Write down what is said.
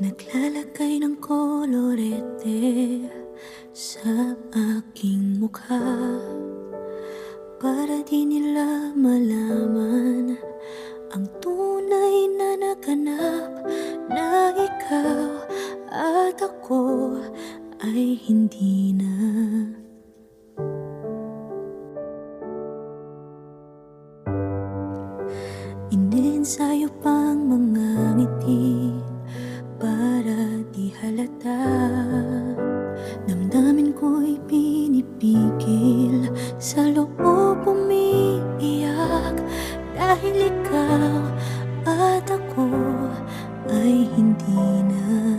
Naglalagay ng kolorete sa aking mukha para di nila malaman ang tunay na naganap, na ikaw at ako ay hindi na. Iniensayo pang mga ngiti para di halata. Damdamin ko'y pinipigil, sa loob umiiyak, dahil ikaw at ako ay hindi na.